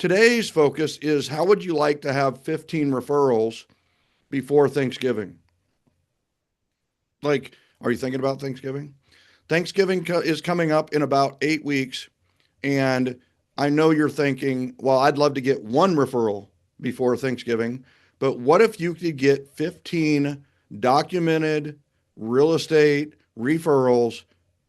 Today's focus is how would you like to have 15 referrals before Thanksgiving? Like, are you thinking about Thanksgiving? Thanksgiving is coming up in about 8 weeks. And I know you're thinking, well, I'd love to get one referral before Thanksgiving, but what if you could get 15 documented real estate referrals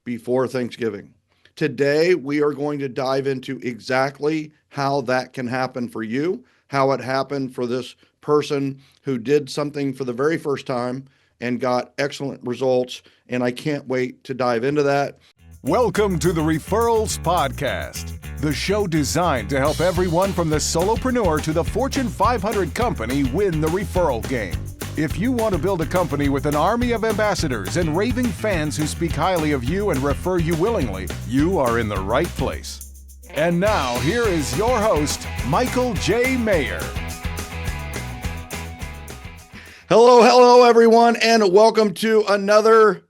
before Thanksgiving? Today, we are going to dive into exactly how that can happen for you, how it happened for this person who did something for the very first time and got excellent results. And I can't wait to dive into that. Welcome to the Referrals Podcast, the show designed to help everyone from the solopreneur to the Fortune 500 company win the referral game. If you want to build a company with an army of ambassadors and raving fans who speak highly of you and refer you willingly, you are in the right place. And now, here is your host, Michael J. Maher. Hello, everyone, and welcome to another,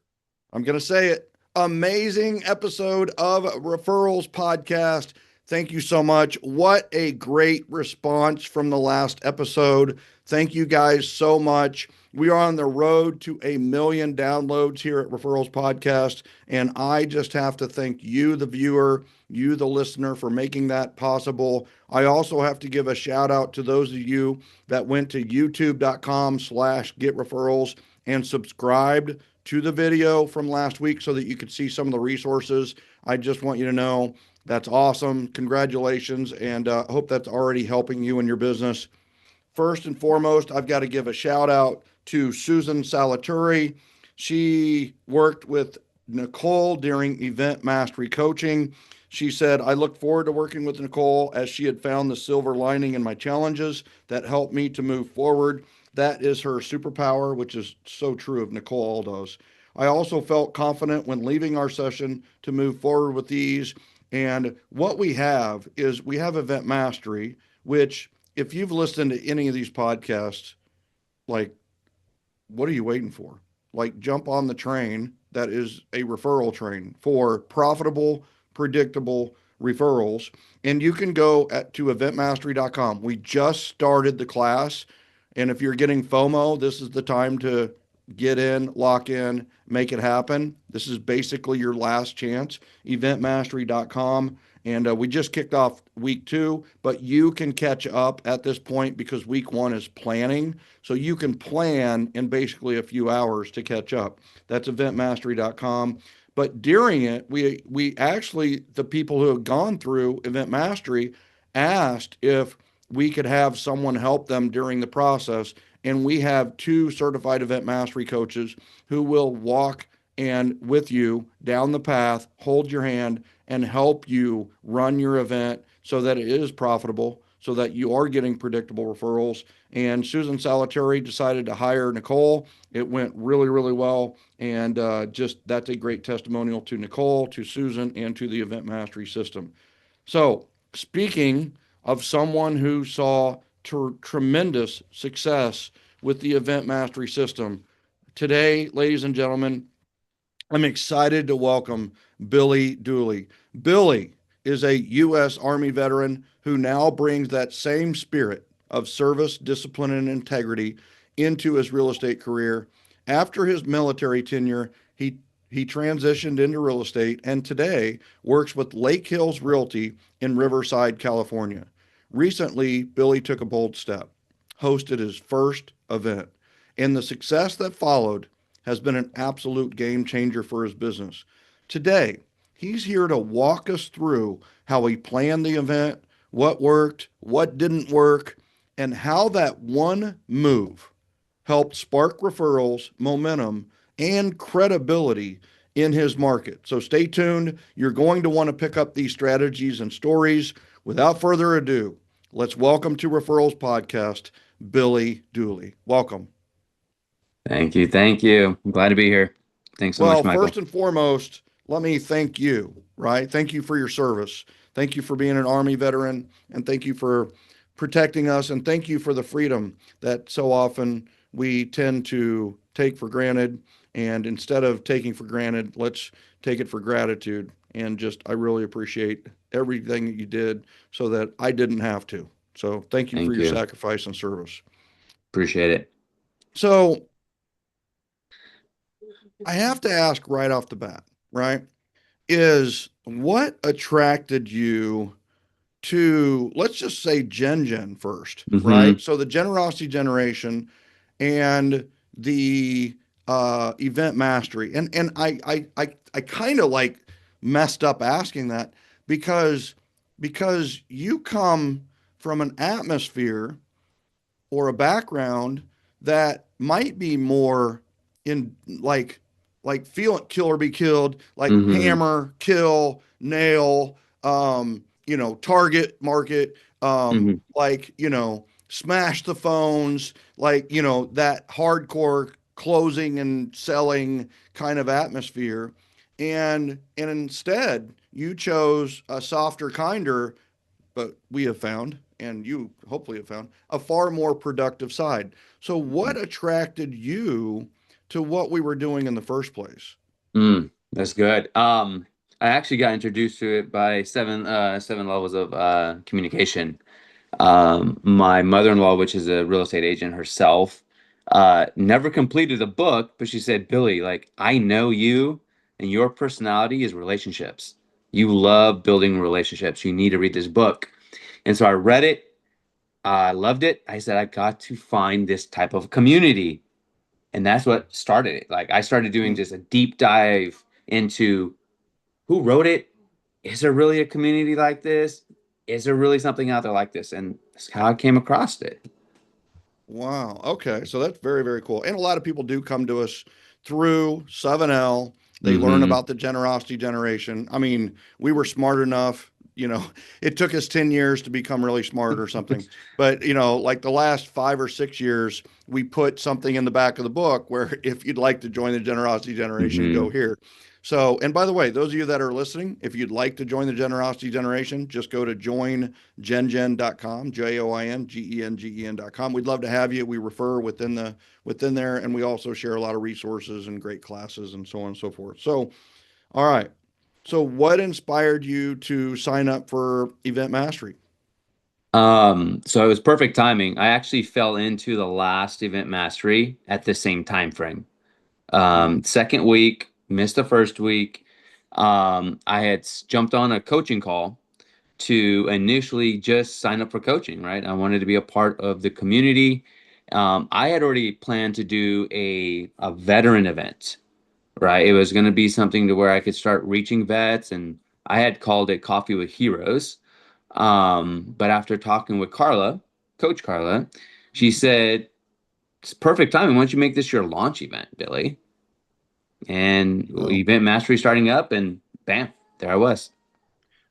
I'm going to say it, amazing episode of Referrals Podcast. Thank you so much. What a great response from the last episode. Thank you guys so much. We are on the road to 1 million downloads here at Referrals Podcast, and I just have to thank you, the viewer, you, the listener, for making that possible. I also have to give a shout out to those of you that went to youtube.com/getreferrals and subscribed to the video from last week so that you could see some of the resources. I just want you to know that's awesome. Congratulations, and I hope that's already helping you in your business. First and foremost, I've got to give a shout out to Susan Salaturi. She worked with Nicole during event mastery coaching. She said, I look forward to working with Nicole as she had found the silver lining in my challenges that helped me to move forward. That is her superpower, which is so true of Nicole Aldos. I also felt confident when leaving our session to move forward with these. And what we have is we have event mastery, which if you've listened to any of these podcasts, like, what are you waiting for? Like, jump on the train. That is a referral train for profitable, predictable referrals. And you can go to eventmastery.com. We just started the class. And if you're getting FOMO, this is the time to get in, lock in, make it happen. This is basically your last chance. Eventmastery.com. And we just kicked off week 2, but you can catch up at this point because week 1 is planning. So you can plan in basically a few hours to catch up. That's eventmastery.com. But during it, we actually, the people who have gone through Event Mastery asked if we could have someone help them during the process. And we have 2 certified Event Mastery coaches who will walk and with you down the path, hold your hand, and help you run your event so that it is profitable, so that you are getting predictable referrals. And Susan Salaturi decided to hire Nicole. It went really, really well. And just that's a great testimonial to Nicole, to Susan, and to the Event Mastery system. So speaking of someone who saw tremendous success with the Event Mastery system, today, ladies and gentlemen, I'm excited to welcome Billey Dooley. Billey is a U.S. Army veteran who now brings that same spirit of service, discipline, and integrity into his real estate career. After his military tenure, he transitioned into real estate and today works with Lake Hills Realty in Riverside, California. Recently, Billey took a bold step, hosted his first event, and the success that followed has been an absolute game changer for his business. Today, he's here to walk us through how he planned the event, what worked, what didn't work, and how that one move helped spark referrals, momentum, and credibility in his market. So stay tuned. You're going to want to pick up these strategies and stories. Without further ado, let's welcome to Referrals Podcast, Billey Dooley. Welcome. Thank you. I'm glad to be here. Thanks so much, Michael. First and foremost, let me thank you, right? Thank you for your service. Thank you for being an Army veteran, and thank you for protecting us, and thank you for the freedom that so often we tend to take for granted. And instead of taking for granted, let's take it for gratitude. and just I really appreciate everything that you did so that I didn't have to. So thank you for Thank your you. sacrifice and service. Appreciate it. So I have to ask right off the bat, right? Is what attracted you to, let's just say Gen 1st, Hmm. right? So the generosity generation and the event mastery. And I kind of like messed up asking that because you come from an atmosphere or a background that might be more in feel it, kill or be killed, like Hmm. hammer, kill, nail, target market, Hmm. smash the phones, that hardcore closing and selling kind of atmosphere. And instead you chose a softer, kinder, but we have found, and you hopefully have found, a far more productive side. So, what attracted you to what we were doing in the first place? That's good. I actually got introduced to it by seven levels of communication. My mother-in-law, which is a real estate agent herself, never completed a book, but she said, Billy, like, I know you and your personality is relationships. You love building relationships. You need to read this book. And so I read it. I loved it. I said, I got to find this type of community. And that's what started it. Like, I started doing Mm. just a deep dive into who wrote it. Is there really a community like this? Is there really something out there like this? And that's how I came across it. Wow. Okay. So that's very, very cool. And a lot of people do come to us through 7L. They learn Hmm. about the generosity generation. I mean, we were smart enough, it took us 10 years to become really smart or something. But, like the last 5 or 6 years, we put something in the back of the book where if you'd like to join the generosity generation, go Hmm. here. So, and by the way, those of you that are listening, if you'd like to join the generosity generation, just go to joingengen.com, joingengen.com. We'd love to have you. We refer within there, and we also share a lot of resources and great classes and so on and so forth. So, all right. So, what inspired you to sign up for Event Mastery? So it was perfect timing. I actually fell into the last event mastery at the same time frame. Mm, Second week, missed the first week. I had jumped on a coaching call to initially just sign up for coaching, right? I wanted to be a part of the community. I had already planned to do a veteran event, right? It was going to be something to where I could start reaching vets, and I had called it Coffee with Heroes. But after talking with Carla, Coach Carla, she said, it's perfect timing. Why don't you make this your launch event, Billy? And oh, event mastery starting up, and bam, there I was.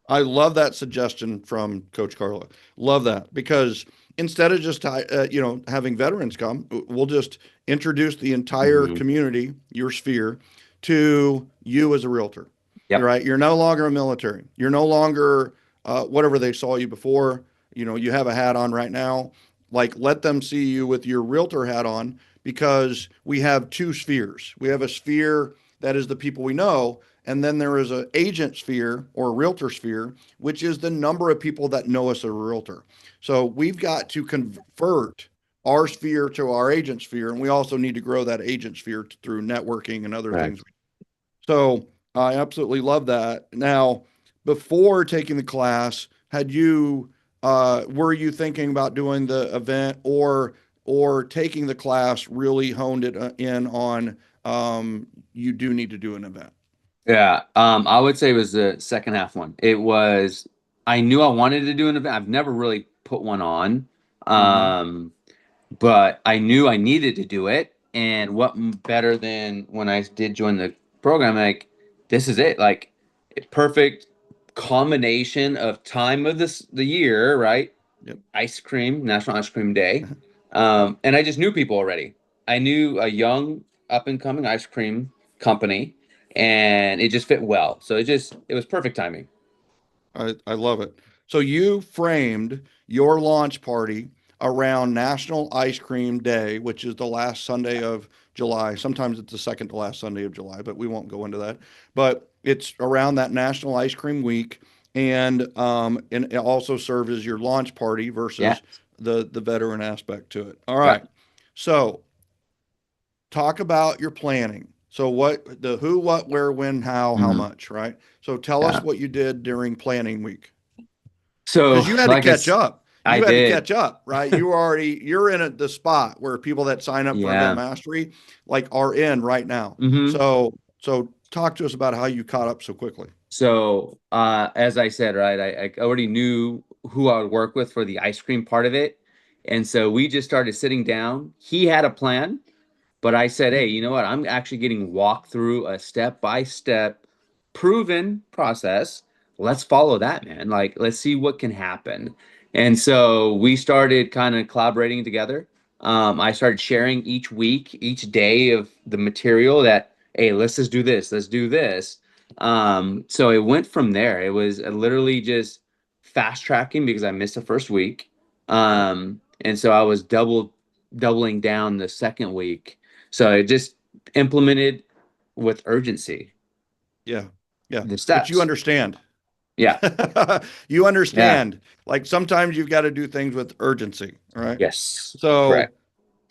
I love that suggestion from Coach Carla. Love that because instead of just having veterans come, we'll just introduce the entire Hmm. community, your sphere, to you as a realtor. You're Yep. right. You're no longer a military. You're no longer whatever they saw you before. You have a hat on right now. Like let them see you with your realtor hat on because we have two spheres. We have a sphere that is the people we know, and then there is an agent sphere or a realtor sphere, which is the number of people that know us as a realtor. So we've got to convert our sphere to our agent sphere, and we also need to grow that agent sphere through networking and other things. Correct. So I absolutely love that. Now, before taking the class, had you were you thinking about doing the event or taking the class really honed it in on you do need to do an event? Yeah, I would say it was the second half one. It was, I knew I wanted to do an event. I've never really put one on. Mm-hmm. Um, but I knew I needed to do it. And what better than when I did join the program, like, this is it. Like, perfect combination of time of the year, right? Yep. Ice cream, National Ice Cream Day. And I just knew people already. I knew a young up and coming ice cream company, and it just fit well. So it was perfect timing. I love it. So you framed your launch party around National Ice Cream Day, which is the last Sunday of July. Sometimes it's the second to last Sunday of July, but we won't go into that. But it's around that National Ice Cream Week, and it also serves as your launch party Yeah. versus the veteran aspect to it. All Right. right. So talk about your planning. So what the who, what, where, when, how Mhm. much, right? So tell us Yeah. what you did during planning week. So Because you had to like catch up. I You had to did. catch up, right? You're in the spot where people that sign up for event Yeah. mastery like are in right now. Hmm. So talk to us about how you caught up so quickly. So as I said, right, I already knew who I would work with for the ice cream part of it. And so we just started sitting down. He had a plan. But I said, hey, you know what? I'm actually getting walked through a step by step proven process. Let's follow that, man. Like, let's see what can happen. And so we started kind of collaborating together. I started sharing each week, each day of the material that, hey, let's just do this, let's do this. So it went from there. It was literally just fast tracking because I missed the first week. Yep. And so I was doubling down the second week, so it just implemented with urgency Yeah. Yeah. the But you steps. understand. Yeah. You Yeah. understand. Like sometimes you've got to do things with urgency. All right. Yes. So, Correct.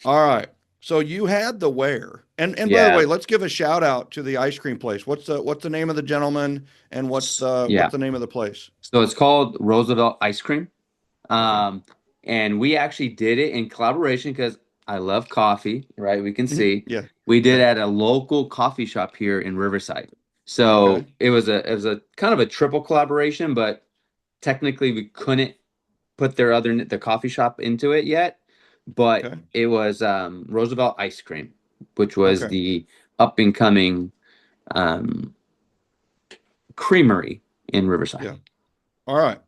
all right. So you had the where. And by the Yeah. way, let's give a shout out to the ice cream place. What's the name of the gentleman and Yeah. what's the name of the place? So it's called Roosevelt Ice Cream. Okay. Um, and we actually did it in collaboration because I love coffee, right? We can Mhm. see Yeah. we did Yeah. at a local coffee shop here in Riverside. Okay. So it was a kind of a triple collaboration, but technically we couldn't put the coffee shop into it yet, but Okay. it was Roosevelt Ice Cream, which was Okay. the up and coming um, creamery in Riverside. Yeah. All right.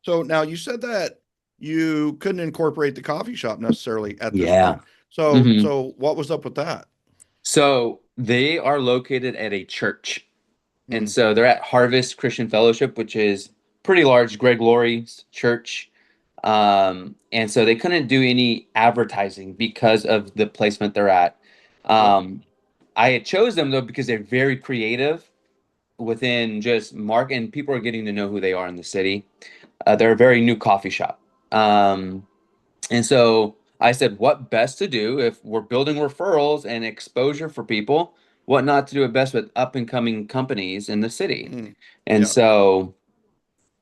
So now you said that you couldn't incorporate the coffee shop necessarily at this Yeah. point. So Hmm. so what was up with that? So they are located at a church. And Hmm. so they're at Harvest Christian Fellowship, which is pretty large, Greg Laurie's church. And so they couldn't do any advertising because of the placement they're at. Yep. Um, I had chose them though because they're very creative within just and people are getting to know who they are in the city. They're a very new coffee shop. And so I said, what best to do if we're building referrals and exposure for people, what not to do it best with up and coming companies in the city. Mm. And Yeah. so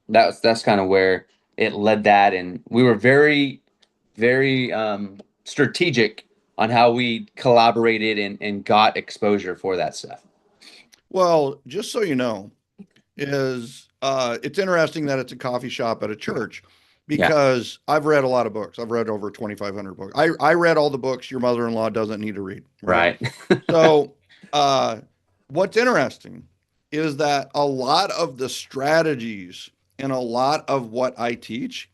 that's kind of where it led that. And we were very strategic on how we collaborated and got exposure for that stuff. Well, just so you know, is it's interesting that it's a coffee shop at a church Yeah. because I've read a lot of books. I've read over 2,500 books. I read all the books your mother-in-law doesn't need to read, right? Right. So, uh, what's interesting is that a lot of the strategies and a lot of what I teach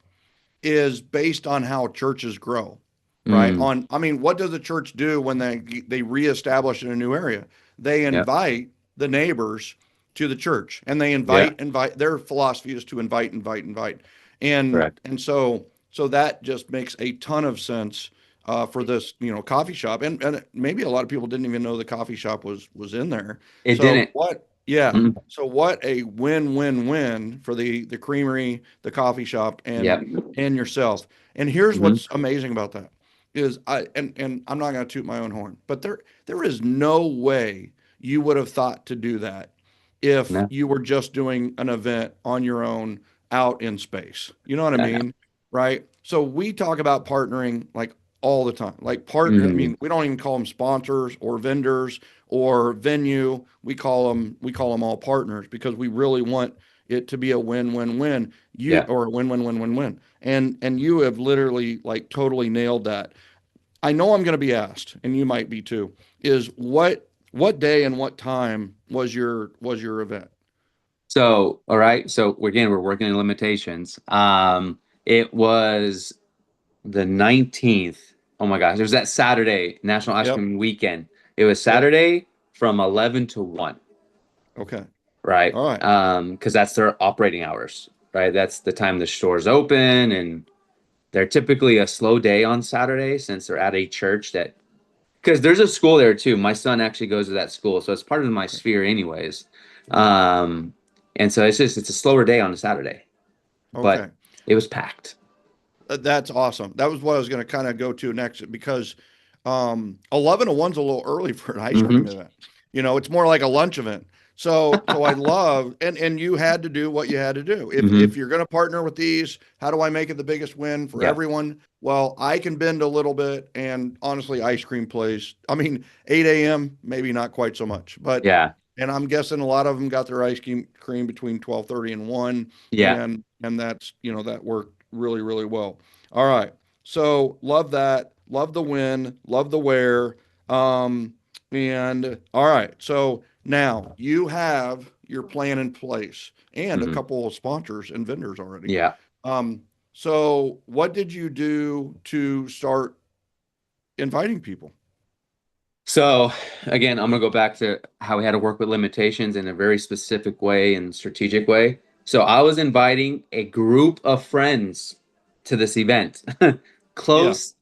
is based on how churches grow, right? Mm, I mean, what does a church do when they reestablish in a new area? They yep. invite the neighbors to the church, and they Yeah. invite. Their philosophy is to invite, and Correct. so that just makes a ton of sense for this coffee shop, and maybe a lot of people didn't even know the coffee shop was in there. It So didn't. what? Yeah. Mm, So what a win-win-win for the creamery, the coffee shop, yep. and yourself. And here's Hmm. what's amazing about that is and I'm not going to toot my own horn, but there is no way you would have thought to do that if No, you were just doing an event on your own out in space. You know what I I know. mean? Right? So we talk about partnering like all the time. Like I Hmm. mean, we don't even call them sponsors or vendors or venue. We call them all partners because we really want it to be a win-win-win. You Yeah. or a win-win-win-win-win. And you have literally like totally nailed that. I know I'm going to be asked, and you might be too, is what day and what time was your event? So, all right. So again, we're working in limitations. It was the 19th. Oh my gosh. It was that Saturday, National Ice Yep. Cream Weekend. It was Yep. Saturday from 11 to 1, Okay. right? All right. Because that's their operating hours, right? That's the time the store's open, and they're typically a slow day on Saturday since they're at a church that, because there's a school there too. My son actually goes to that school, so it's part of my Okay. sphere anyways. Um, and so it's a slower day on a Saturday, but Okay. it was packed. That's awesome. That was what I was going to kind of go to next because 11 to 1's a little early for an ice Hmm. cream event. It's more like a lunch event. So I love and you had to do what you had to do. If Hmm. you're going to partner with these, how do I make it the biggest win for Yeah. everyone? Well, I can bend a little bit and honestly ice cream place. I mean, 8 a.m. maybe not quite so much, but Yeah. and I'm guessing a lot of them got their ice cream between 12:30 and 1 Yeah. and that's, that worked really, really well. All right. So love that. Love the win. Love the wear. Um, and all right. So now you have your plan in place and a Hmm. couple of sponsors and vendors already. Yeah. Um, so what did you do to start inviting people? So again, I'm gonna go back to how we had to work with limitations in a very specific way and strategic way. So I was inviting a group of friends to this event. Yeah. Close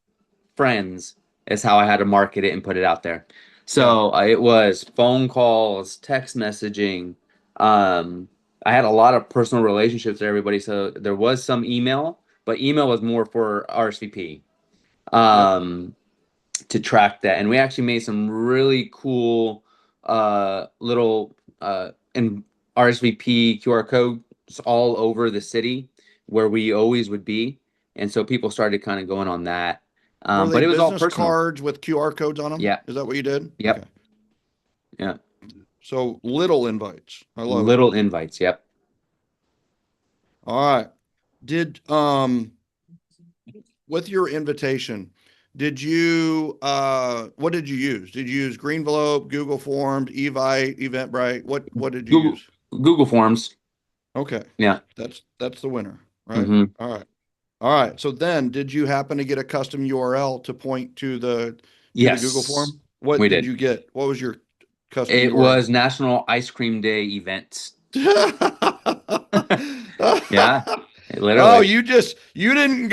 friends is how I had to market it and put it out there. Yeah. So it was phone calls, text messaging. Um, I had a lot of personal relationships with everybody. So there was some email, but email was more for RSVP. Yep. To track that. And we actually made some really cool little and RSVP QR codes all over the city where we always would be. And so people started kind of going on that. Were they But it was all business personal. cards with QR codes on them? Yeah. Is that what you did? Okay. Yep. Yeah. So little invites. I love it. Little invites. Yep. All right. Did with your invitation, did you what did you use? Did you use Greenvelope, Google Forms, Evite, Eventbrite? What did you Google use? Google Forms. Okay. Yeah. That's the winner, right? Hmm. All right. All right. So then did you happen to get a custom URL to point to the Google Yes, form? What we did did. you get? What was your custom It URL? was National Ice Cream Day event. Yeah, Oh, literally. you didn't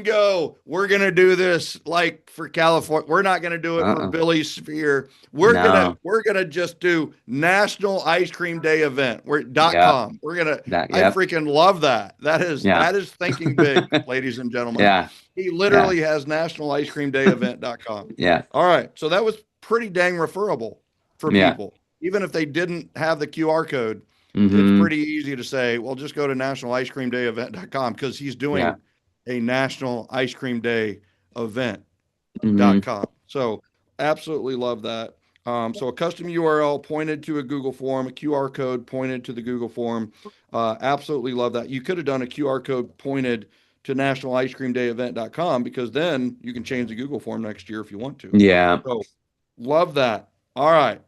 go, we're gonna do this like for California. We're not gonna do it for Uh-uh. Billy Sphere. We're gonna No. we're gonna just do National Ice Cream Day event. We're Yeah. .com. That. I Yep. freaking love that. That is Yeah. that is thinking big, ladies and gentlemen. Yeah. He Yeah. literally has National Ice Cream Day event.com. Yeah. All right. So that was pretty dang referable for Yeah. people. Even if they didn't have the QR code, it's Hmm. pretty easy to say, well, just go to National Ice Cream Day event.com because he's Yeah. doing a National Ice Cream Day Hmm. event.com. So absolutely love that. So a custom URL pointed to a Google form, a QR code pointed to the Google form. Absolutely love that. You could have done a QR code pointed to National Ice Cream Day event.com because then you can change the Google form next year if you want to. Yeah. So love that. All right.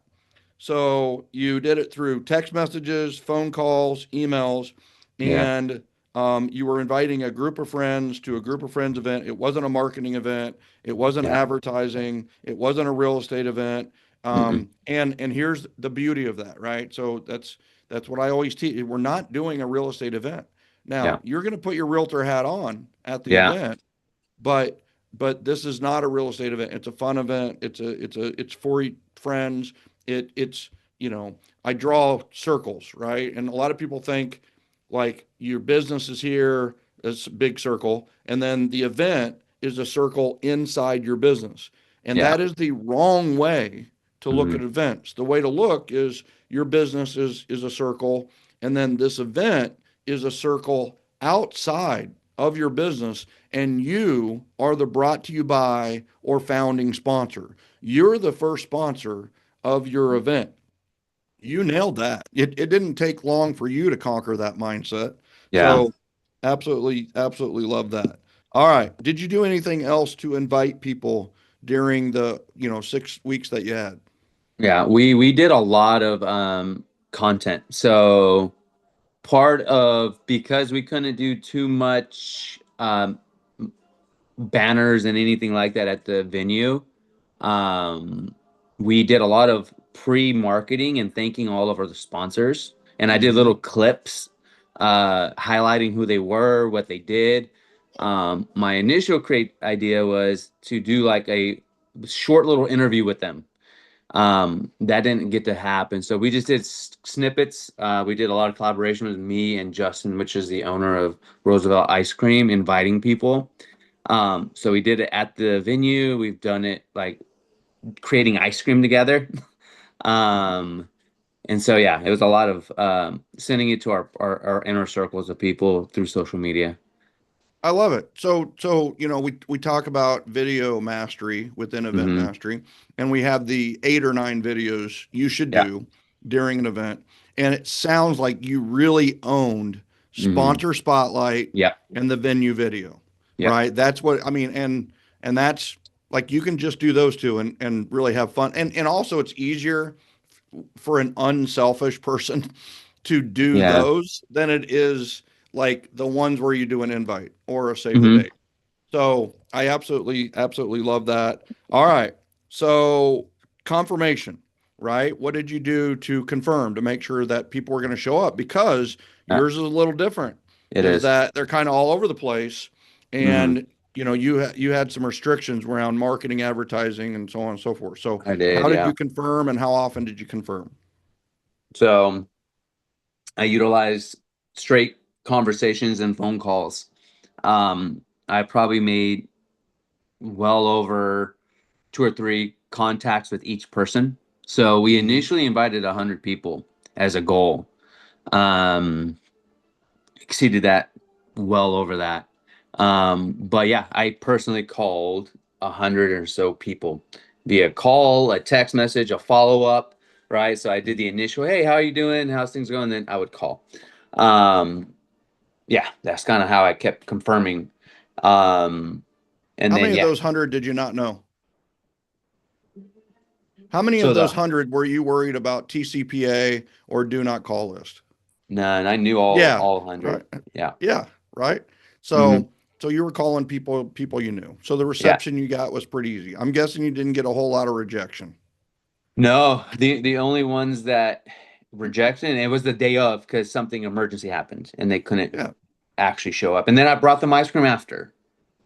So you did it through text messages, phone calls, emails, Yeah. and you were inviting a group of friends to a group of friends event. It wasn't a marketing event. It wasn't Yeah. advertising. It wasn't a real estate event. Mm-mm. And here's the beauty of that, right? So that's what I always teach. We're not doing a real estate event. Yeah. Now you're going to put your realtor hat on at the Yeah. event, but this is not a real estate event. It's a fun event. It's for friends. It's I draw circles, right? And a lot of people think like your business is here, it's a big circle, and then the event is a circle inside your business. And Yeah. that is the wrong way to look Hmm. at events. The way to look is your business is a circle, and then this event is a circle outside of your business, and you are the brought to you by or founding sponsor. You're the first sponsor of your event. You nailed that. It didn't take long for you to conquer that mindset. Yeah. So absolutely, absolutely love that. All right. Did you do anything else to invite people during the, 6 weeks that you had? Yeah. We did a lot of content. So part of because we couldn't do too much banners and anything like that at the venue. We did a lot of pre-marketing and thanking all of our sponsors. And I did Mm-hmm. little clips highlighting who they were, what they did. My initial create idea was to do like a short little interview with them. That didn't get to happen. So we just did snippets. We did a lot of collaboration with me and Justin, which is the owner of Roosevelt Ice Cream, inviting people. So we did it at the venue. We've done it like creating ice cream together. Um, and so, yeah, it was a lot of sending it to our inner circles of people through social media. I love it. So we talk about video mastery within event Hmm. mastery, and we have the 8 or 9 videos you should Yeah. do during an event. And it sounds like you really owned Hmm. sponsor spotlight Yeah. and the venue video, Yeah. right? That's what I mean, and that's like you can just do those two and really have fun. And also it's easier for an unselfish person to do Yeah. those than it is like the ones where you do an invite or a save the Hmm. date. So I absolutely love that. All right. So confirmation, right? What did you do to confirm to make sure that people were going to show up? Because Yeah. yours is a little different, It is is. that they're kind of all over the place. Hmm. And you had some restrictions around marketing, advertising, and so on and so forth. So I did. how did Yeah. you confirm and how often did you confirm? So I utilized straight conversations and phone calls. I probably made well over 2 or 3 contacts with each person. So we Hmm. initially invited 100 people as a goal. Um, Exceeded that well over that. But yeah, I personally called 100 or so people via call, a text message, a follow up, right? So I did the initial, hey, how are you doing? How's things going? Then I would call. Um, yeah, that's kind of how I kept confirming. Um, and How then many of yeah, those 100 did you not know? How many so of those the 100 were you worried about TCPA or do not call list? none, I knew all Yeah, all 100. right. Yeah. Yeah, right. Hmm. So you were calling people you knew. So the Yeah. reception you got was pretty easy. I'm guessing you didn't get a whole lot of rejection. No, the only ones that rejected, and it was the day of because something emergency happened and they couldn't Yeah, actually show up. And then I brought them ice cream after.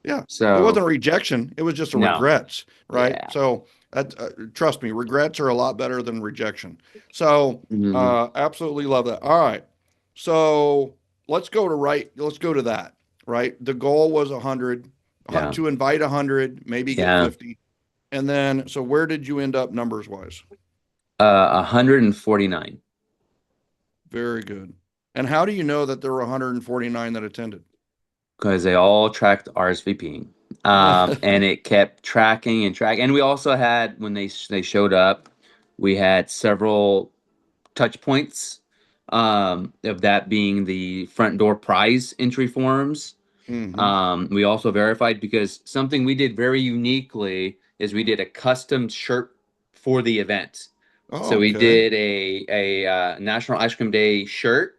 yeah. It So wasn't a rejection. It was just a no, regrets, right? yeah. So that trust me, regrets are a lot better than rejection. So Hmm. absolutely love that. All right. So let's go to that, right? The goal was 100 Yeah. to invite 100, maybe get Yeah. 50. And then so where did you end up numbers wise? 149 Very good. And how do you know that there were 149 that attended? because they all tracked RSVPing. And it kept tracking and tracking. And we also had when they showed up, we had several touch points, of that being the front door prize entry forms. Hmm. We also verified because something we did very uniquely is we did a custom shirt for the event. So Oh, we okay. did a National Ice Cream Day shirt,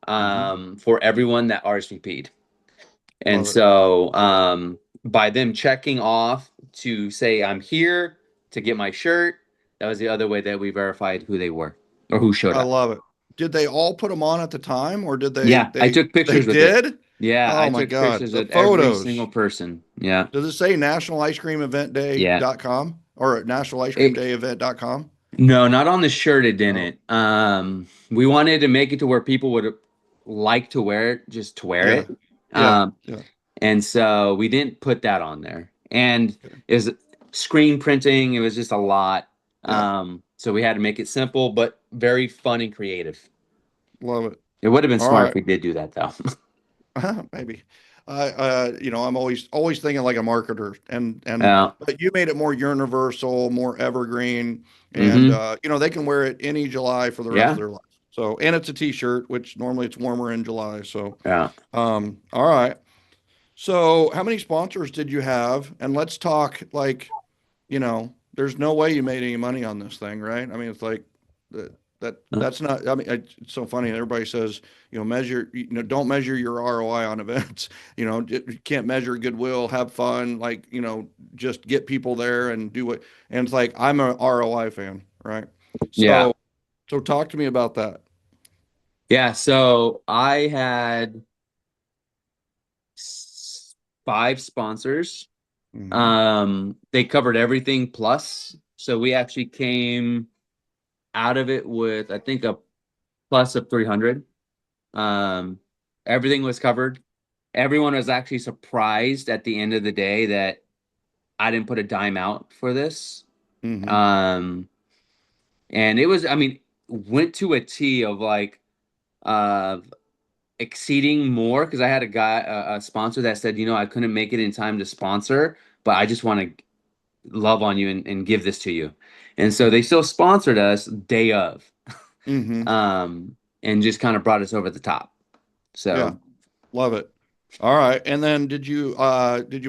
Hmm. for everyone that RSVP'd. And Love it. so, by them checking off to say I'm here to get my shirt, that was the other way that we verified who they were or who showed I up. love it. Did they all put them on at the time or did Yeah, I took they pictures with it. did? Yeah, I Oh my took God. pictures The with every single photos. person. Yeah. Does it say National Ice Cream Event Yeah. Day.com or National Ice Cream It, Day Event.com? no, not on the shirt. It Oh, didn't. We wanted to make it to where people would like to wear it, just to wear yeah. it. Yeah. Um, Yeah. and so we didn't put that on there. And Okay. is screen printing. It was just a lot. Yeah. So we had to make it simple, but very fun and creative. Love it. It would have been All smart if right. we did do that though. Maybe. I'm always thinking like a marketer, and Yeah. but you made it more universal, more evergreen, and Mm-hmm. they can wear it any July for the rest of Yeah. their life. So, and it's a T-shirt, which normally it's warmer in July. So, Yeah. all right. So, how many sponsors did you have? And let's talk like, there's no way you made any money on this thing, right? I mean, it's like that's not, I mean, it's so funny. Everybody says, don't measure your ROI on events. You can't measure goodwill, have fun, like, just get people there and do what, and it's like, I'm a ROI fan, right? Yeah. So talk to me about that. Yeah. So I had 5 sponsors. Hmm. They covered everything plus. So we actually came out of it with, I think, a plus of 300. Um, Everything was covered. Everyone was actually surprised at the end of the day that I didn't put a dime out for this. Mm-hmm. Um, and it was, I mean, went to a T of like uh exceeding more because I had a sponsor that said, I couldn't make it in time to sponsor, but I just want to love on you and give this to you. And so they still sponsored us day of, Mm-hmm. and just kind of brought us over the top. Yeah. So Love it. All right. And then did you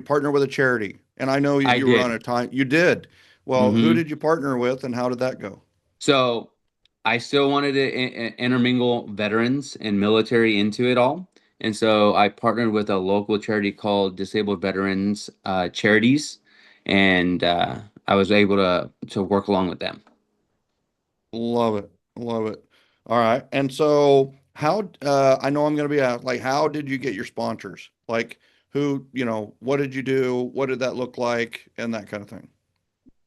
partner with a charity? And I know you, I you were on did. a time. You did. Well, who Hmm. did you partner with and how did that go? So I still wanted to intermingle veterans and military into it all. And so I partnered with a local charity called Disabled Veterans Charities, and I was able to work along with them. Love it. Love it. All right. And so I know I'm going to be asked, like, how did you get your sponsors? Like what did you do? What did that look like? And that kind of thing.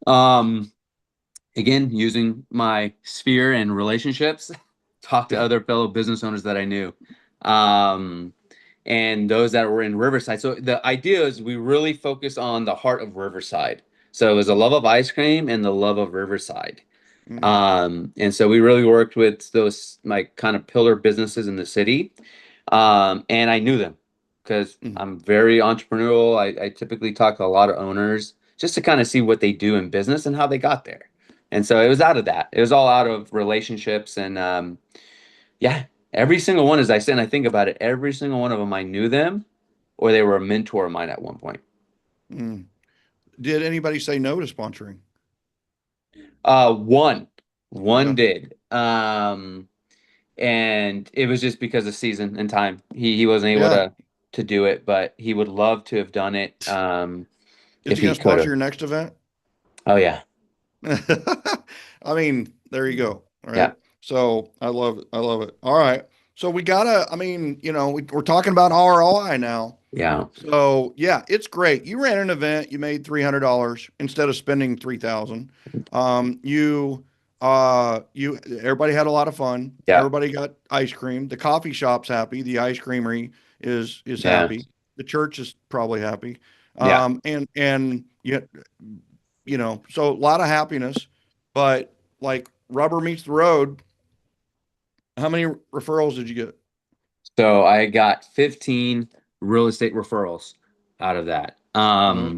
Um, Again, using my sphere and relationships, talk to Yeah. other fellow business owners that I knew, um, and those that were in Riverside. So the idea is we really focus on the heart of Riverside. So it was a love of ice cream and the love of Riverside. Mm, And so we really worked with those like kind of pillar businesses in the city. And I knew them because mm, I'm very entrepreneurial. I typically talk to a lot of owners just to kind of see what they do in business and how they got there. And so it was out of that. It was all out of relationships. And yeah, every single one, as I said, and I think about it, every single one of them, I knew them or they were a mentor of mine at one point. mm. Did anybody say no to sponsoring? One, one Yeah. did. And it was just because of season and time. He wasn't able Yeah. to do it, but he would love to have done it Is if he going he to could sponsor have. your next event? Oh yeah, I mean, there you go. All right. yeah, So I love it. I love it. All right. So we gotta, I mean, we're talking about ROI now. yeah, So yeah, it's great. You ran an event, you made $300 instead of spending 3,000. Everybody had a lot of fun. yeah, Everybody got ice cream. The coffee shop's happy. The ice creamery is yeah, happy. The church is probably happy. yeah. And yet, so a lot of happiness, but like rubber meets the road. How many referrals did you get? So I got 15 real estate referrals out of that. Uh,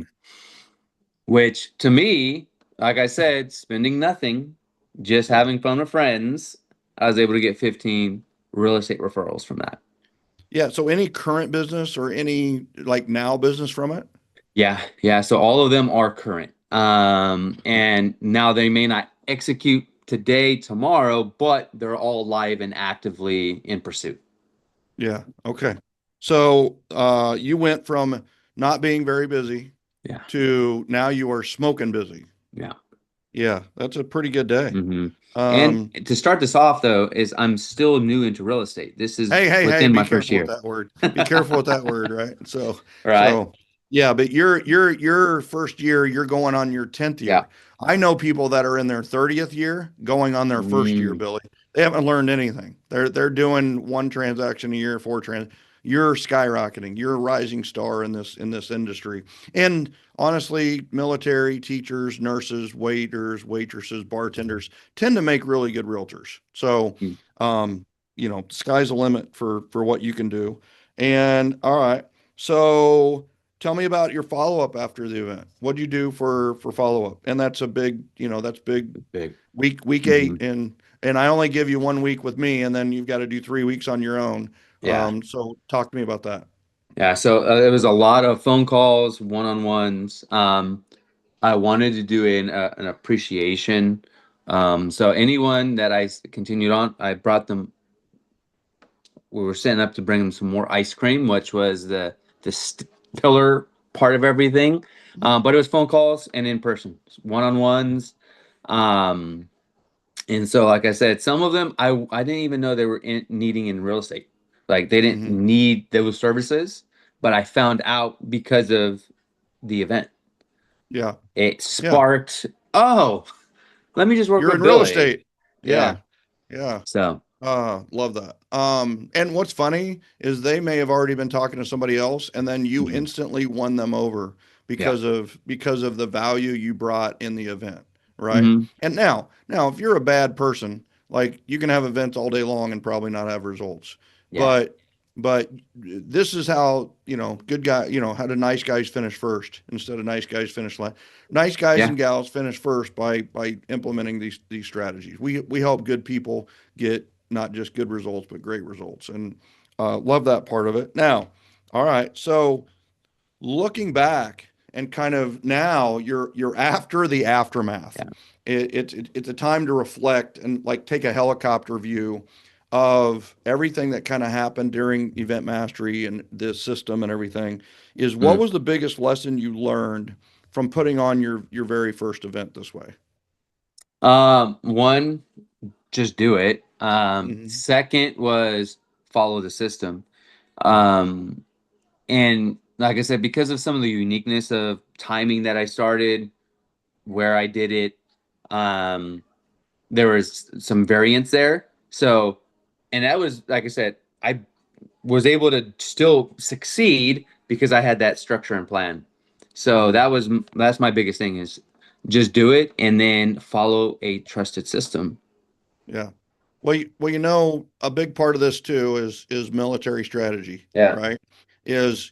Which to me, like I said, spending nothing, just yeah. having fun with friends, I was able to get 15 real estate referrals from that. Yeah. So any current business or any like now business from it? Yeah, yeah. So all of them are current. And now they may not execute today, tomorrow, but they're all live and actively in pursuit. Yeah. Okay. So you went from not being very busy Yeah, to now you are smoking busy. yeah. Yeah, that's a pretty good day. Hmm. And Um, to start this off, though, is I'm still new into real estate. This is hey, hey, hey, within be my first careful with year. that word. Be careful with that word, right? So, Right? so yeah, but your first year, you're going on your 10th Yeah. year. I know people that are in their 30th year going on their first year, Mm, Billy. They haven't learned anything. They're doing one transaction a year, you're skyrocketing. You're a rising star in this industry. And honestly, military, teachers, nurses, waiters, waitresses, bartenders tend to make really good realtors. So, mm. um, sky's the limit for what you can do. And all right, so tell me about your follow up after the event. What'd you do for follow up? And that's a big, that's big. Big. Week Hmm. 8, and I only give you 1 week with me, and then you've got to do 3 weeks on your own. Yeah. So talk to me about that. Yeah. So it was a lot of phone calls, one-on-ones. I wanted to do an appreciation. So anyone that continued on, I brought them. We were setting up to bring them some more ice cream, which was the pillar part of everything. But it was phone calls and in person, one-on-ones. Um, and so, like I said, some of them I didn't even know they were needing in real estate. Like they didn't Hmm. need those services, but I found out because of the event. Yeah, It yeah, sparked. Oh, let me just work You're with in real Billy. estate. Yeah. Yeah. Yeah. So, Love that. And what's funny is they may have already been talking to somebody else, and then you mhm. instantly won them over Yeah. because of the value you brought in the event, right? Hmm. And now, if you're a bad person, like you can have events all day long and probably not have results, Yeah. but this is how good guy, how do nice guys finish first instead of nice guys finish last. Nice guys Yeah. and gals finish first by implementing these strategies. We help good people get not just good results, but great results. And love that part of it. Now, all right. So looking back and kind of now you're after the aftermath. Yeah. It's a time to reflect and like take a helicopter view of everything that kind of happened during event mastery and the system and everything. Is what Mm. was the biggest lesson you learned from putting on your very first event this way? One, just do it. Hmm. Second was follow the system. Um, and like I said, because of some of the uniqueness of timing that I started, where I did it, um, there was some variance there. So, and that was, like I said, I was able to still succeed because I had that structure and plan. So Hmm. that's my biggest thing is just do it and then follow a trusted system. Yeah. Well, a big part of this too is military strategy, Yeah. right? Is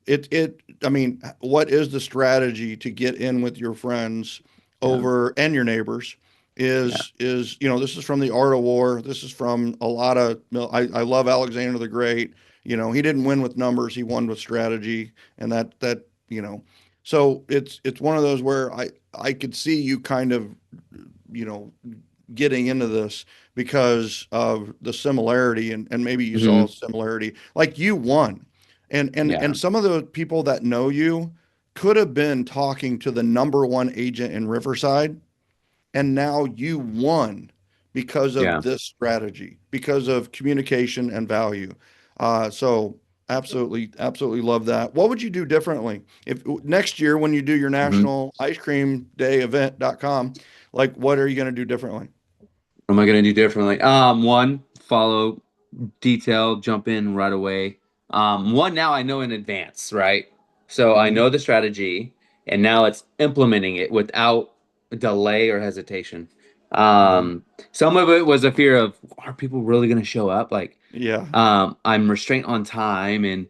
it I mean, what is the strategy to get in with your friends Yeah. over and your neighbors? Yeah. This is from the Art of War. This is from a lot of I love Alexander the Great. He didn't win with numbers, he won with strategy, and so it's one of those where I could see you kind of, you know, getting into this because of the similarity, and maybe you saw a Hmm. similarity like you won, and Yeah. some of the people that know you could have been talking to the number one agent in Riverside, and now you won because of Yeah. this strategy, because of communication and value. So absolutely love that. What would you do differently if next year when you do your Hmm. national ice cream day event.com, like what are you going to do differently? What am I gonna do differently? One, follow detail, jump in right away. One, now I know in advance, right? So I Hmm. know the strategy, and now it's implementing it without delay or hesitation. Hmm. Some of it was a fear of, are people really gonna show up? Like, Yeah. I'm restrained on time and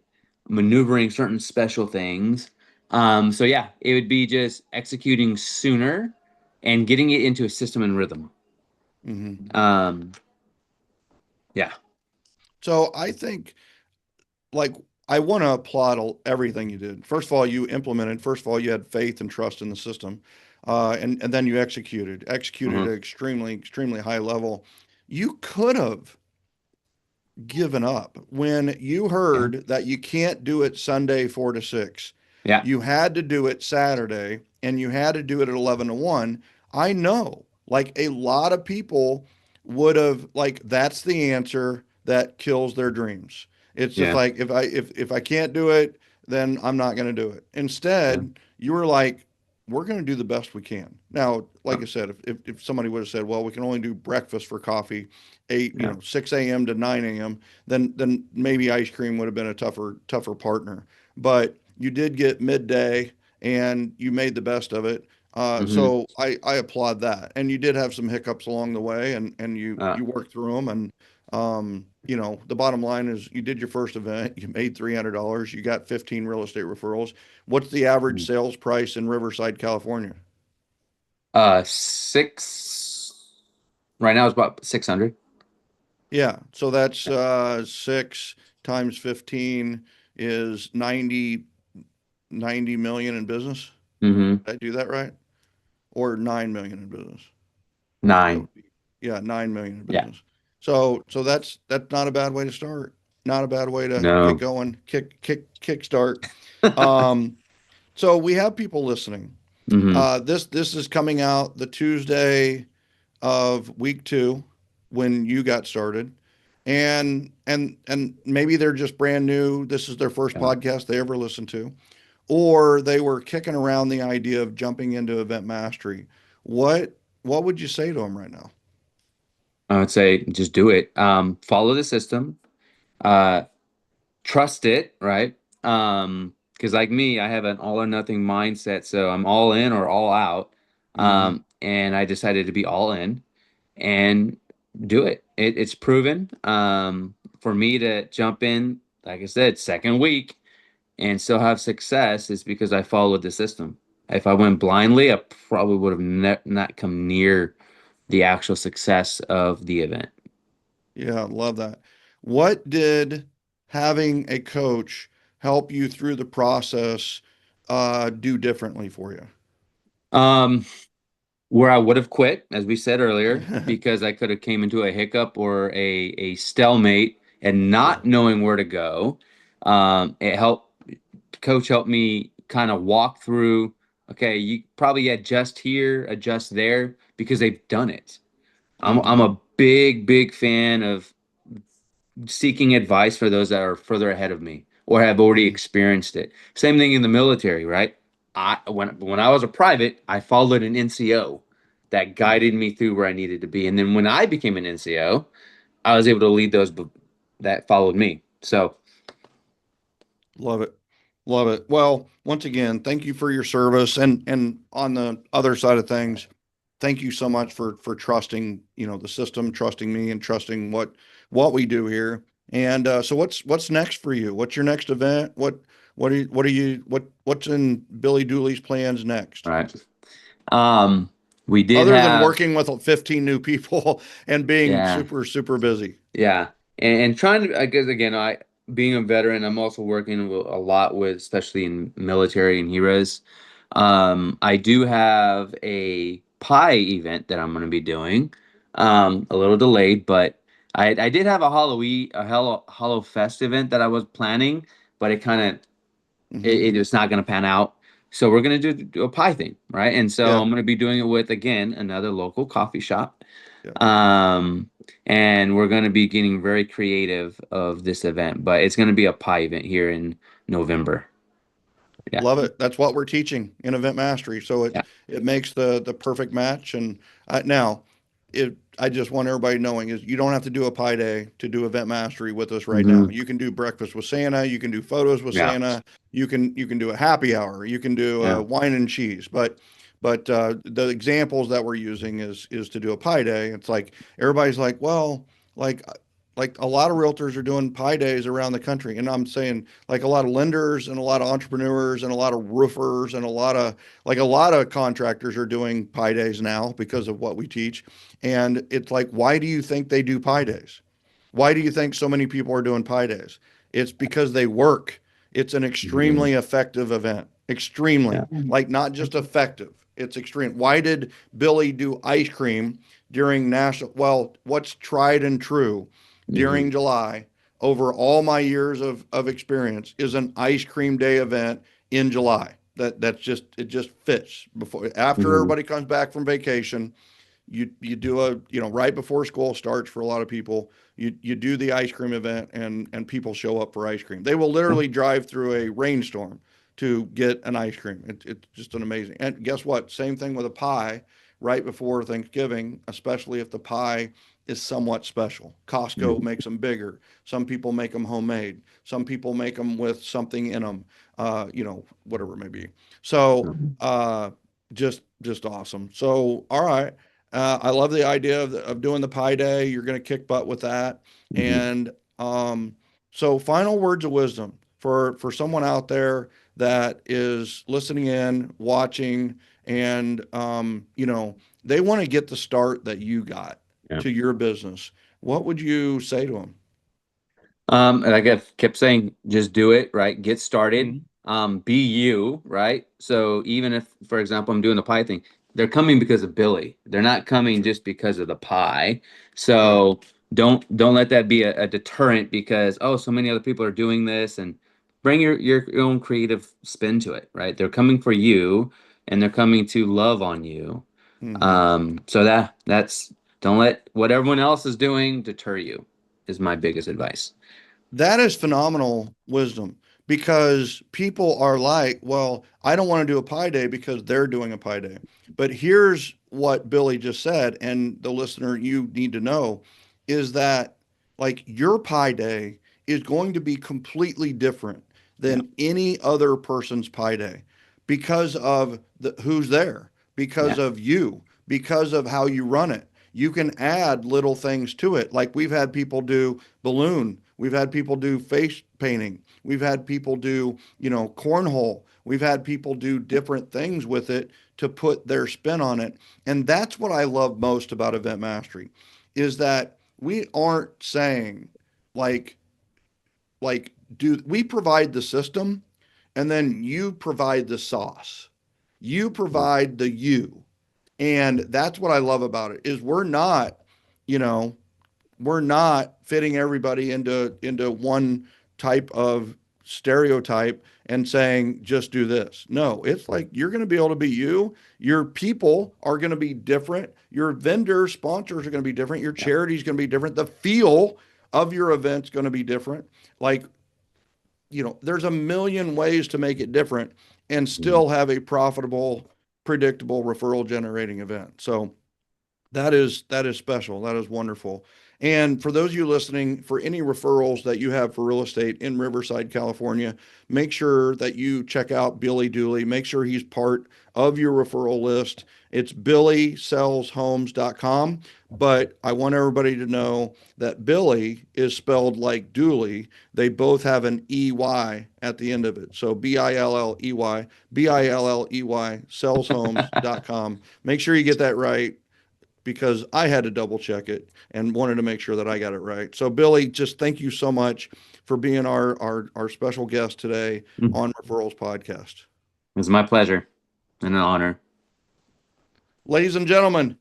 maneuvering certain special things. So yeah, it would be just executing sooner and getting it into a system and rhythm. Hmm. Um, yeah. So I think, like, I want to applaud everything you did. First of all, you implemented. First of all, you had faith and trust in the system, and then you executed Hmm. at extremely high level. You could have given up when you Yeah. heard that you can't do it Sunday 4 to 6. Yeah. You had to do it Saturday, and you had to do it at 11 to 1. I know, like a lot of people would have like that's the answer that kills their dreams. It's just Yeah. like if I can't do it, then I'm not going to do it. Yeah. Instead, you were like, we're going to do the best we can. Now, like Yeah. I said, if somebody would have said, well, we can only do breakfast for coffee, Yeah. 6 a.m. to 9 a.m., then maybe ice cream would have been a tougher partner. But you did get midday, and you made the best of it. Hmm. So I applaud that. And you did have some hiccups along the way, and Uh, you worked through them. And the bottom line is you did your first event, you made $300, you got 15 real estate referrals. What's the average sales price in Riverside, California? six. Right now it's about 600. Yeah, so that's 6 times 15 is 90 million in business. Mm-hmm. Did I do that right? Or 9 million in business? That Nine. would be, yeah, 9 million in Yeah. business. So that's not a bad way to start. Not a bad way to get No. going, kick start. Um, so we have people listening. Hmm. This is coming out the Tuesday of week 2 when you got started, and maybe they're just brand new. This is their first Yeah. podcast they ever listened to, or they were kicking around the idea of jumping into event mastery. what would you say to them right now? I would say just do it. Follow the system. Uh, Trust it, right? Because like me, I have an all or nothing mindset, so I'm all in or all out. Hmm. And I decided to be all in and do it. It's proven. For me to jump in, like I said, second week and still have success is because I followed the system. If I went blindly, I probably would have not come near the actual success of the event. Yeah, love that. What did having a coach help you through the process do differently for you? Um, where I would have quit, as we said earlier, because I could have came into a hiccup or a stalemate and Yeah. not knowing where to go. It helped coach helped me kind of walk through, okay, you probably adjust here, adjust there because they've done it. I'm Hmm. a big fan of seeking advice for those that are further ahead of me or have already Hmm. experienced it. Same thing in the military, right? When I was a private, I followed an NCO that Yeah. guided me through where I needed to be. And then when I became an NCO, I was able to lead those that followed me. So, Love it. Love it. Well, once again, thank you for your service. And on the other side of things, thank you so much for trusting, the system, trusting me and trusting what we do here. And so what's next for you? What's your next event? What's in Billy Dooley's plans next? right. Um, we did Other than have, working with 15 new people and being yeah, super, super busy. yeah, and trying to, I guess again, I being a veteran, I'm also working a lot with, especially in military and heroes. I do have a pie event that I'm going to be doing. A little delayed, but I did have a Halloween, a Hollow Fest event that I was planning, but it kind of Hmm. it was not going to pan out. So we're going to do a pie thing, right? And so Yeah. I'm going to be doing it with again another local coffee shop. Yeah. Um, and we're going to be getting very creative of this event, but it's going to be a pie event here in November. Yeah. Love it. That's what we're teaching in event mastery. So Yeah. it makes the perfect match. And now, I just want everybody knowing is you don't have to do a pie day to do event mastery with us right now. Hmm. You can do breakfast with Santa. You can do photos with Yeah. Santa. You can do a happy hour. You can do Yeah. wine and cheese. But the examples that we're using is to do a pie day. It's like everybody's like, well, like like a lot of realtors are doing pie days around the country, and I'm saying like a lot of lenders and a lot of entrepreneurs and a lot of roofers and a lot of contractors are doing pie days now because of what we teach. And it's like, why do you think they do pie days? Why do you think so many people are doing pie days? It's because they work. It's an Hmm. extremely effective event. Extremely. Yeah. Like not just effective. It's extreme. Why did Billy do ice cream during national? Well, what's tried and true Hmm. during July over all my years of experience is an ice cream day event in July. That's just it just fits before after Hmm. everybody comes back from vacation. You do a right before school starts for a lot of people. You do the ice cream event and people show up for ice cream. They will literally drive through a rainstorm to get an ice cream. It's just an amazing. And guess what? Same thing with a pie right before Thanksgiving, especially if the pie is somewhat special. Costco Hmm. makes them bigger. Some people make them homemade. Some people make them with something in them. Whatever it may be. So uh, just awesome. So all right. I love the idea of doing the pie day. You're going to kick butt with that. Hmm. And so, final words of wisdom for someone out there that is listening in, watching, and they want to get the start that you got Yeah. to your business. What would you say to them? And like I kept saying, just do it, right? Get started. Mhm. Be you, right? So even if, for example, I'm doing the pie thing, they're coming because of Billy. They're not That's coming right. just because of the pie. Right. So don't let that be a deterrent because oh, so many other people are doing this and bring your own creative spin to it, right? They're coming for you and they're coming to love on you. Hmm. So that's don't let what everyone else is doing deter you is my biggest advice. That is phenomenal wisdom because people are like, well, I don't want to do a pie day because they're doing a pie day. But here's what Billy just said, and the listener, you need to know, is that like your Pi Day is going to be completely different Yeah. than any other person's Pi Day because of who's there, because Yeah. of you, because of how you run it. You can add little things to it. Like we've had people do balloon, we've had people do face painting, we've had people do, cornhole, we've had people do different things with it to put their spin on it. And that's what I love most about Event Mastery is that we aren't saying like do we provide the system and then you provide the sauce. You provide the you. And that's what I love about it is you know, we're not fitting everybody into one type of stereotype and saying just do this. No, it's like you're going to be able to be you. Your people are going to be different. Your vendor sponsors are going to be different. Your Yeah. charity is going to be different. The feel of your event's going to be different. Like, there's a million ways to make it different and Mhm. still have a profitable, predictable referral generating event. So that is special. That is wonderful. And for those of you listening, for any referrals that you have for real estate in Riverside, California, make sure that you check out Billey Dooley. Make sure he's part of your referral list. It's BilleySellsHomes.com. But I want everybody to know that Billy is spelled like Dooley. They both have an EY at the end of it. So BILLEY, BILLEY, sellshomes.com. Make sure you get that right because I had to double check it and wanted to make sure that I got it right. So Billy, just thank you so much for being our special guest today Mhm. on Referrals Podcast. It was my pleasure and an honor. Ladies and gentlemen,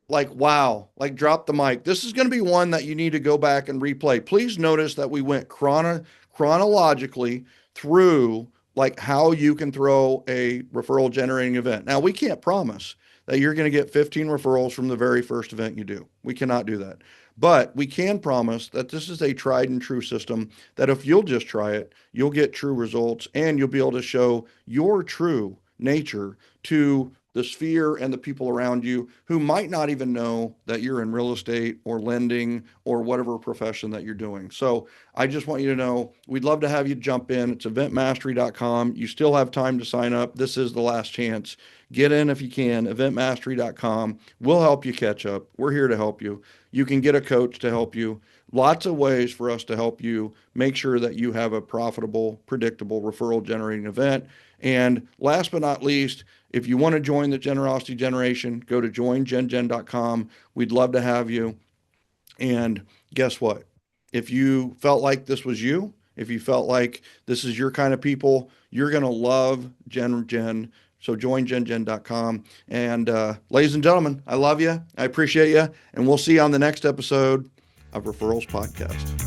like wow, like drop the mic. This is going to be one that you need to go back and replay. Please notice that we went chronologically through like how you can throw a referral generating event. Now, we can't promise that you're going to get 15 referrals from the very first event you do. We cannot do that. But we can promise that this is a tried and true system that if you'll just try it, you'll get true results and you'll be able to show your true nature to the sphere and the people around you who might not even know that you're in real estate or lending or whatever profession that you're doing. So I just want you to know we'd love to have you jump in. It's eventmastery.com. You still have time to sign up. This is the last chance. Get in if you can, eventmastery.com. We'll help you catch up. We're here to help you. You can get a coach to help you. Lots of ways for us to help you make sure that you have a profitable, predictable referral generating event. And last but not least, if you want to join the generosity generation, go to joingengen.com. We'd love to have you. And guess what? If you felt like this was you, if you felt like this is your kind of people, you're going to love Gen. So joingengen.com. And ladies and gentlemen, I love you. I appreciate you. And we'll see you on the next episode of Referrals Podcast.